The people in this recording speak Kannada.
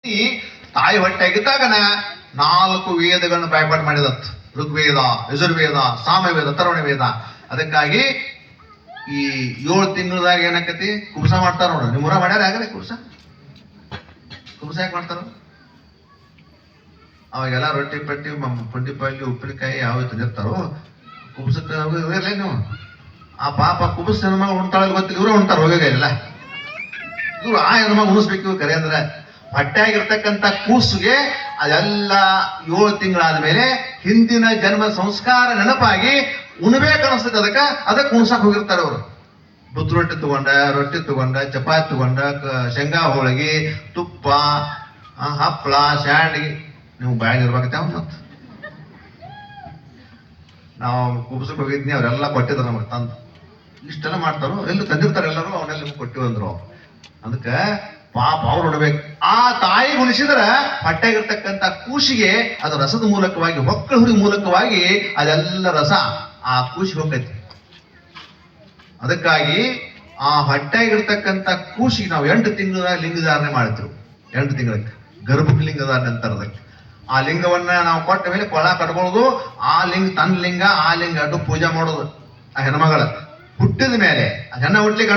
ಈ ತಾಯಿ ಹೊಟ್ಟೆಗಿದ್ದಾಗನ 4 ವೇದಗಳನ್ನು ಬಾಯ್ಪಾಟ್ ಮಾಡಿದತ್. ಋಗ್ವೇದ, ಯಜುರ್ವೇದ, ಸಾಮವೇದ, ಅಥರ್ವಣ ವೇದ. ಅದಕ್ಕಾಗಿ ಈ 7 ತಿಂಗಳದಾಗ ಏನಕ್ಕತಿ ಕುಬ್ಸ ಮಾಡ್ತಾರ ನೋಡ್ರಿ. ನಿಮ್ಮೂರ ಮಾಡ್ಯಾರ ಆಗಲ್ಲ ಕುಬ್ಸ? ಕುಬ್ಸ ಯಾಕೆ ಮಾಡ್ತಾರ? ಅವಾಗೆಲ್ಲ ರೊಟ್ಟಿ ಪಟ್ಟಿ ಪುಂಡಿ ಪಲ್ಯ ಉಪ್ಪಿನಕಾಯಿ ಯಾವ ತಂದಿರ್ತಾರೋ ಕುಬ್ಸಕ್ಕೆ ಇರಲ್ಲ ನೀವು. ಆ ಪಾಪ ಕುಬ್ಸ ಹೆಣ್ಮಗ ಉಣ್ತಾಳ ಗೊತ್ತಿಲ್ಲ, ಇವ್ರೇ ಉಣ್ತಾರ ಹೋಗಿಲ್ಲ. ಇವ್ರು ಆ ಹೆಣ್ಮಗ ಉಣಿಸ್ಬೇಕು ಕರೆ ಅಂದ್ರೆ ಹೊಟ್ಟೆಯಾಗಿರ್ತಕ್ಕಂಥ ಕೂಸುಗೆ ಅದೆಲ್ಲ 7 ತಿಂಗಳಾದ ಮೇಲೆ ಹಿಂದಿನ ಜನ್ಮ ಸಂಸ್ಕಾರ ನೆನಪಾಗಿ ಉಣ್ಬೇಕು ಅನಿಸ್ತದೆ. ಅದಕ್ಕೆ ಉಣ್ಸಕ್ ಹೋಗಿರ್ತಾರೆ ಅವರು. ಬುತ್ತು ರೊಟ್ಟಿ ತಗೊಂಡ ಚಪಾತಿ ತಗೊಂಡ ಶೇಂಗಾ ಹೋಳಿಗೆ, ತುಪ್ಪ, ಹಪ್ಪಳ, ಶಾಂಡಿಗೆ. ನೀವು ಬಾಯಿಗೆ ಇರ್ಬೇಕತ್ತೆ ಅವ್ನು. ಮತ್ತ ನಾವು ಕುಬ್ಸಕ್ಕೆ ಹೋಗಿದ್ನಿ, ಅವರೆಲ್ಲ ಕೊಟ್ಟಿದ್ರು ನಮಗೆ ತಂದು. ಇಷ್ಟೆಲ್ಲ ಮಾಡ್ತಾರೋ ಎಲ್ಲೂ ತಂದಿರ್ತಾರೆ ಎಲ್ಲರೂ, ಅವನ್ನೆಲ್ಲ ನಿಮ್ಗೆ ಕೊಟ್ಟಿವಂದ್ರು. ಅದಕ್ಕೆ ಪಾಪ ಅವ್ರು ನೋಡ್ಬೇಕು. ಆ ತಾಯಿ ಉಳಿಸಿದ್ರೆ ಹೊಟ್ಟೆಗಿರ್ತಕ್ಕಂಥ ಕೂಸಿಗೆ ಅದು ರಸದ ಮೂಲಕವಾಗಿ, ಹೊಕ್ಕಳ ಹುರಿ ಮೂಲಕವಾಗಿ ಅದೆಲ್ಲ ರಸ ಆ ಕೂಸಿಗೆ ಹೋಗ್ತೈತಿ. ಅದಕ್ಕಾಗಿ ಆ ಹೊಟ್ಟೆಗಿರ್ತಕ್ಕಂಥ ಕೂಸಿಗೆ ನಾವು 8 ತಿಂಗಳ ಲಿಂಗಧಾರಣೆ ಮಾಡ್ತೀವಿ. 8 ತಿಂಗಳಿಗೆ ಗರ್ಭಕ್ಕೆ ಲಿಂಗಧಾರಣೆ ಅಂತಾರೆ. ಅದಕ್ಕೆ ಆ ಲಿಂಗವನ್ನ ನಾವು ಕೊಟ್ಟ ಮೇಲೆ ಕೊಳ ಕಟ್ಕೊಳ್ಳೋದು. ಆ ಲಿಂಗ ತನ್ನ ಲಿಂಗ, ಆ ಲಿಂಗ ಅಡ್ಡು ಪೂಜೆ ಮಾಡೋದು. ಆ ಹೆಣ್ಮಗಳ ಹುಟ್ಟಿದ ಮೇಲೆ ಆ ಹೆಣ್ಣ ಹುಟ್ಲಿಕ್ಕೆ